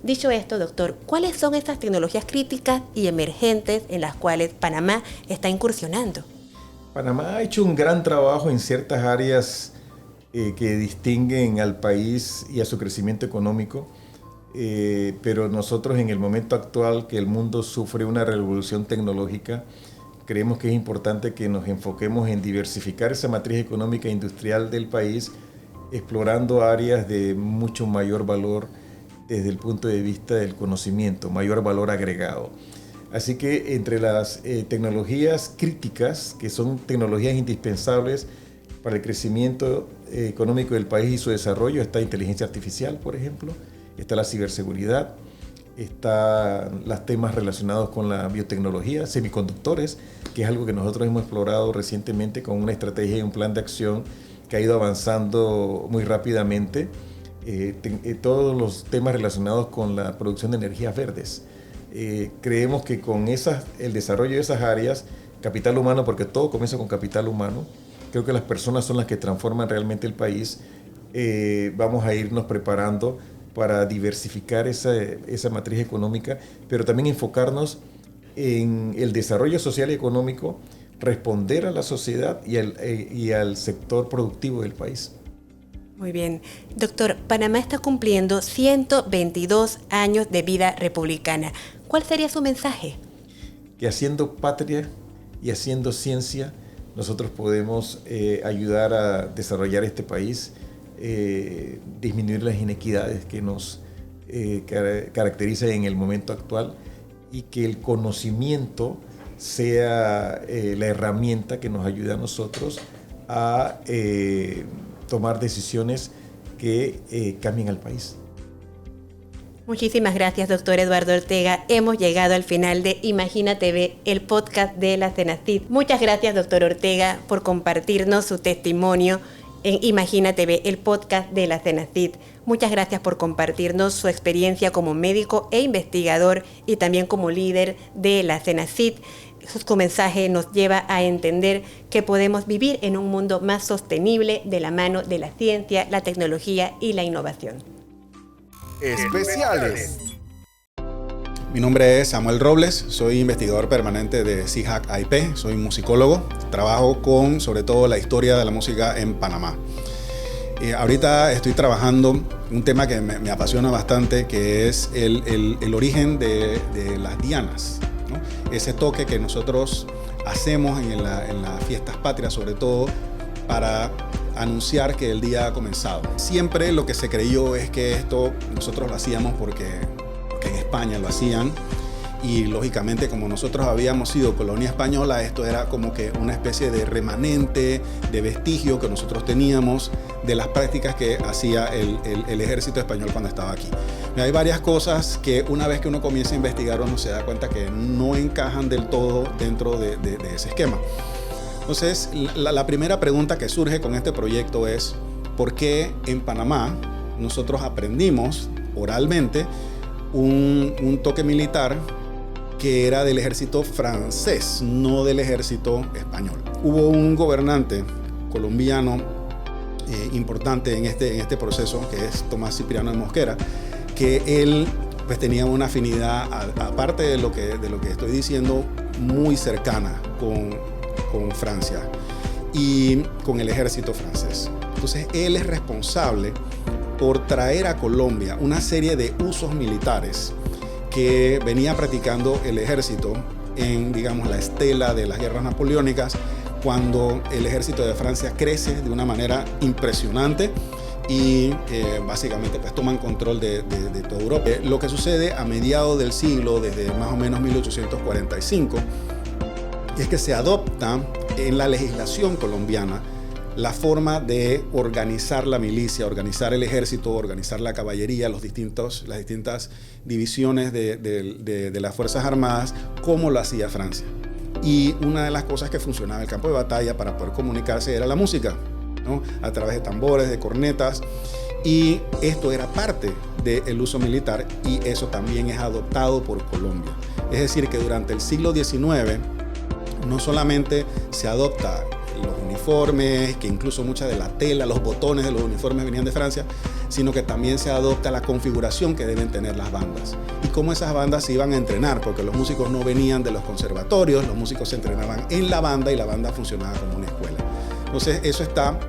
Dicho esto, doctor, ¿cuáles son estas tecnologías críticas y emergentes en las cuales Panamá está incursionando? Panamá ha hecho un gran trabajo en ciertas áreas que distinguen al país y a su crecimiento económico, pero nosotros en el momento actual que el mundo sufre una revolución tecnológica, creemos que es importante que nos enfoquemos en diversificar esa matriz económica e industrial del país, explorando áreas de mucho mayor valor desde el punto de vista del conocimiento, mayor valor agregado. Así que entre las tecnologías críticas, que son tecnologías indispensables para el crecimiento económico del país y su desarrollo, está inteligencia artificial, por ejemplo, está la ciberseguridad, están los temas relacionados con la biotecnología, semiconductores, que es algo que nosotros hemos explorado recientemente con una estrategia y un plan de acción que ha ido avanzando muy rápidamente. Todos los temas relacionados con la producción de energías verdes. Creemos que con el desarrollo de esas áreas, capital humano, porque todo comienza con capital humano, creo que las personas son las que transforman realmente el país, vamos a irnos preparando para diversificar esa matriz económica, pero también enfocarnos en el desarrollo social y económico, responder a la sociedad y al sector productivo del país. Muy bien. Doctor, Panamá está cumpliendo 122 años de vida republicana. ¿Cuál sería su mensaje? Que haciendo patria y haciendo ciencia, nosotros podemos ayudar a desarrollar este país, disminuir las inequidades que nos caracterizan en el momento actual, y que el conocimiento sea la herramienta que nos ayude a nosotros a tomar decisiones que cambien al país. Muchísimas gracias, doctor Eduardo Ortega. Hemos llegado al final de Imagina TV, el podcast de la CENACIT. Muchas gracias, doctor Ortega, por compartirnos su testimonio en Imagina TV, el podcast de la CENACIT. Muchas gracias por compartirnos su experiencia como médico e investigador y también como líder de la CENACIT. Su mensaje nos lleva a entender que podemos vivir en un mundo más sostenible de la mano de la ciencia, la tecnología y la innovación. Especiales. Mi nombre es Samuel Robles, soy investigador permanente de CIHAC IP, soy musicólogo, trabajo con sobre todo la historia de la música en Panamá. Ahorita estoy trabajando un tema que me apasiona bastante, que es el origen de las dianas, ¿no? Ese toque que nosotros hacemos en las fiestas patrias, sobre todo para anunciar que el día ha comenzado. Siempre lo que se creyó es que esto nosotros lo hacíamos porque en España lo hacían, y lógicamente como nosotros habíamos sido colonia española, esto era como que una especie de remanente, de vestigio que nosotros teníamos de las prácticas que hacía el ejército español cuando estaba aquí. Hay varias cosas que una vez que uno comienza a investigar uno se da cuenta que no encajan del todo dentro de ese esquema. Entonces, la primera pregunta que surge con este proyecto es ¿por qué en Panamá nosotros aprendimos oralmente un toque militar que era del ejército francés, no del ejército español? Hubo un gobernante colombiano importante en este proceso, que es Tomás Cipriano de Mosquera, que él pues tenía una afinidad, aparte de lo que estoy diciendo, muy cercana con Francia y con el ejército francés. Entonces él es responsable por traer a Colombia una serie de usos militares que venía practicando el ejército en, digamos, la estela de las guerras napoleónicas, cuando el ejército de Francia crece de una manera impresionante y básicamente pues toman control de toda Europa. Lo que sucede a mediados del siglo, desde más o menos 1845, es que se adopta en la legislación colombiana la forma de organizar la milicia, organizar el ejército, organizar la caballería, las distintas divisiones de las Fuerzas Armadas, como lo hacía Francia. Y una de las cosas que funcionaba en el campo de batalla para poder comunicarse era la música, ¿no? A través de tambores, de cornetas, y esto era parte del uso militar, y eso también es adoptado por Colombia. Es decir, que durante el siglo XIX no solamente se adopta los uniformes, que incluso mucha de la tela, los botones de los uniformes venían de Francia, sino que también se adopta la configuración que deben tener las bandas y cómo esas bandas se iban a entrenar, porque los músicos no venían de los conservatorios, los músicos se entrenaban en la banda y la banda funcionaba como una escuela. Entonces eso está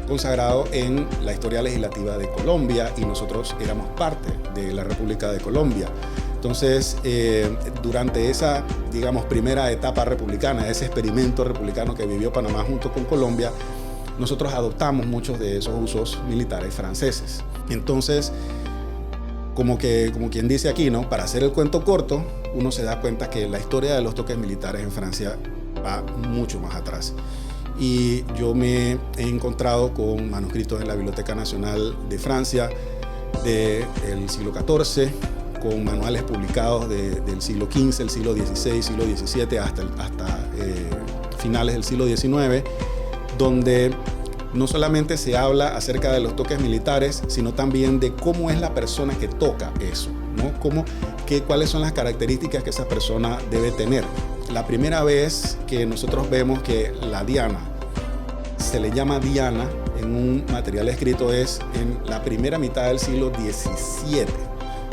consagrado en la historia legislativa de Colombia, y nosotros éramos parte de la República de Colombia. Entonces, durante esa, digamos, primera etapa republicana, ese experimento republicano que vivió Panamá junto con Colombia, nosotros adoptamos muchos de esos usos militares franceses. Entonces, como quien dice aquí, ¿no? Para hacer el cuento corto, uno se da cuenta que la historia de los toques militares en Francia va mucho más atrás. Y yo me he encontrado con manuscritos en la Biblioteca Nacional de Francia del siglo XIV, con manuales publicados del siglo XV, el siglo XVI, siglo XVII, hasta finales del siglo XIX, donde no solamente se habla acerca de los toques militares, sino también de cómo es la persona que toca eso, ¿no? ¿Cuáles son las características que esa persona debe tener? La primera vez que nosotros vemos que la diana se le llama diana en un material escrito es en la primera mitad del siglo XVII,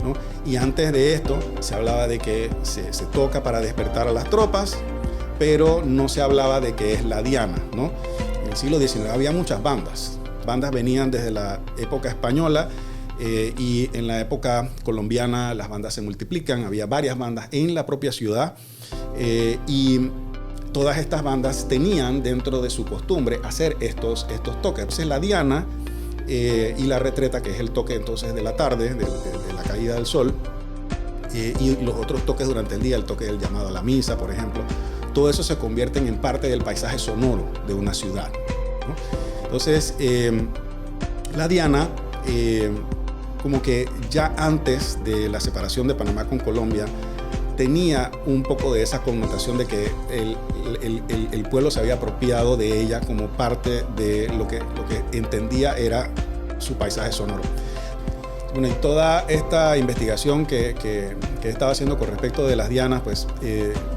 ¿no? Y antes de esto se hablaba de que se toca para despertar a las tropas, pero no se hablaba de que es la diana, ¿no? En el siglo XIX había muchas bandas. Bandas venían desde la época española y en la época colombiana las bandas se multiplican. Había varias bandas en la propia ciudad y todas estas bandas tenían dentro de su costumbre hacer estos toques. Entonces la diana y la retreta, que es el toque entonces de la tarde, de la caída del sol, y los otros toques durante el día, el toque del llamado a la misa, por ejemplo, todo eso se convierten en parte del paisaje sonoro de una ciudad, ¿no? Entonces, la diana, como que ya antes de la separación de Panamá con Colombia, tenía un poco de esa connotación de que el pueblo se había apropiado de ella como parte de lo que entendía era su paisaje sonoro. Bueno, y toda esta investigación que estaba haciendo con respecto de las dianas, pues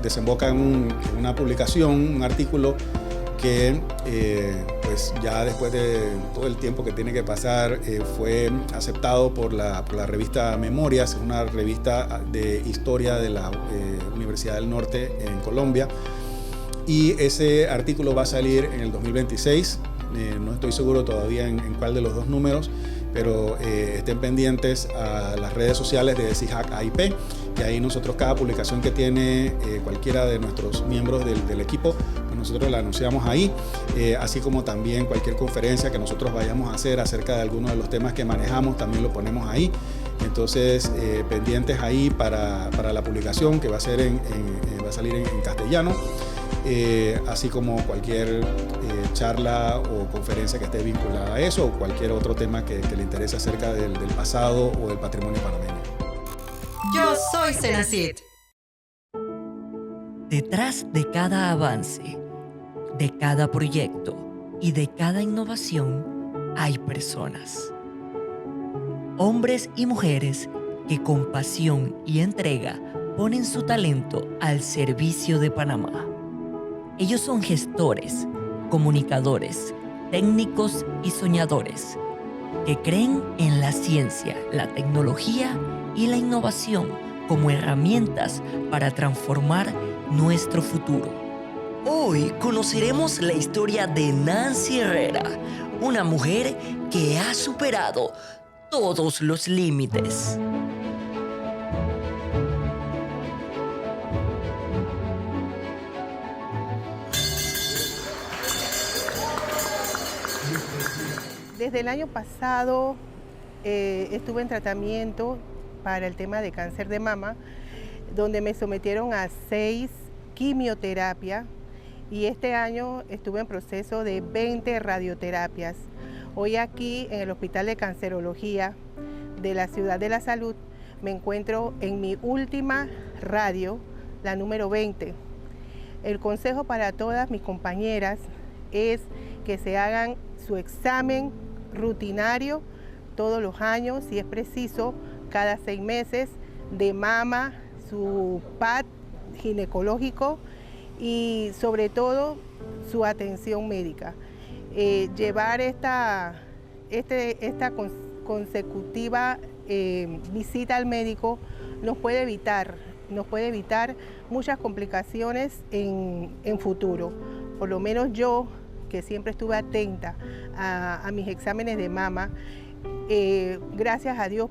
desemboca en una publicación, un artículo que pues ya después de todo el tiempo que tiene que pasar fue aceptado por la revista Memorias, una revista de historia de la Universidad del Norte en Colombia, y ese artículo va a salir en el 2026, no estoy seguro todavía en cuál de los dos números, pero estén pendientes a las redes sociales de SIHAC AIP, que ahí nosotros cada publicación que tiene cualquiera de nuestros miembros del equipo, pues nosotros la anunciamos ahí, así como también cualquier conferencia que nosotros vayamos a hacer acerca de algunos de los temas que manejamos, también lo ponemos ahí. Entonces, pendientes ahí para la publicación que va a salir en castellano, así como cualquier charla o conferencia que esté vinculada a eso, o cualquier otro tema que le interese acerca del pasado o del patrimonio panameño. Yo soy Senacid. Detrás de cada avance, de cada proyecto y de cada innovación hay personas. Hombres y mujeres que con pasión y entrega ponen su talento al servicio de Panamá. Ellos son gestores, comunicadores, técnicos y soñadores que creen en la ciencia, la tecnología y la innovación como herramientas para transformar nuestro futuro. Hoy conoceremos la historia de Nancy Herrera, una mujer que ha superado todos los límites. Desde el año pasado estuve en tratamiento para el tema de cáncer de mama, donde me sometieron a 6 quimioterapias y este año estuve en proceso de 20 radioterapias. Hoy aquí en el Hospital de Cancerología de la Ciudad de la Salud me encuentro en mi última radio, la número 20. El consejo para todas mis compañeras es que se hagan su examen rutinario todos los años, si es preciso, cada 6 meses, de mama, su PAD ginecológico y sobre todo su atención médica. Llevar esta consecutiva visita al médico nos puede evitar muchas complicaciones en futuro. Por lo menos yo, que siempre estuve atenta a mis exámenes de mama, gracias a Dios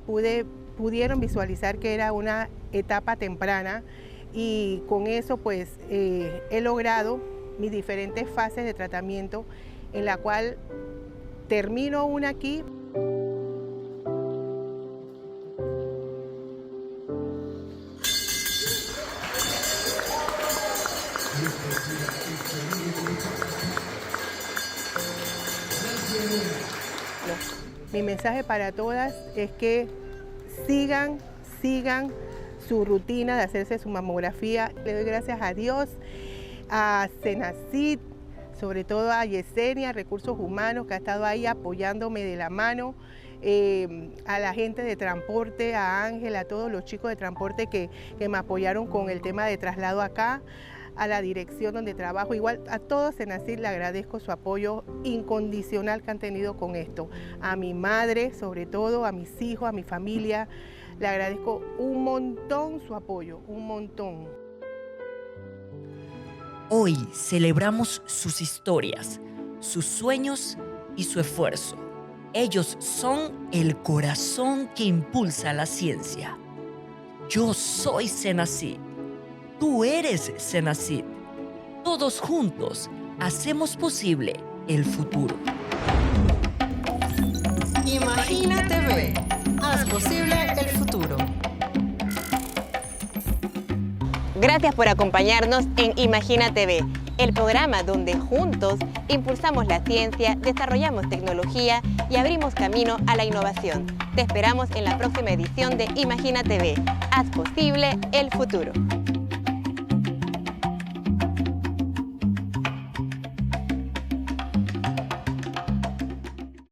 pudieron visualizar que era una etapa temprana y con eso pues he logrado mis diferentes fases de tratamiento, en la cual termino una aquí. Mi mensaje para todas es que sigan su rutina de hacerse su mamografía. Le doy gracias a Dios, a Senacid, sobre todo a Yesenia, Recursos Humanos, que ha estado ahí apoyándome de la mano, a la gente de transporte, a Ángel, a todos los chicos de transporte que me apoyaron con el tema de traslado acá, a la dirección donde trabajo, igual a todos Senacid le agradezco su apoyo incondicional que han tenido con esto. A mi madre, sobre todo, a mis hijos, a mi familia, le agradezco un montón su apoyo, un montón. Hoy celebramos sus historias, sus sueños y su esfuerzo. Ellos son el corazón que impulsa la ciencia. Yo soy Senacid. Tú eres Senacid. Todos juntos hacemos posible el futuro. Imagina TV. Haz posible el futuro. Gracias por acompañarnos en Imagina TV, el programa donde juntos impulsamos la ciencia, desarrollamos tecnología y abrimos camino a la innovación. Te esperamos en la próxima edición de Imagina TV. Haz posible el futuro.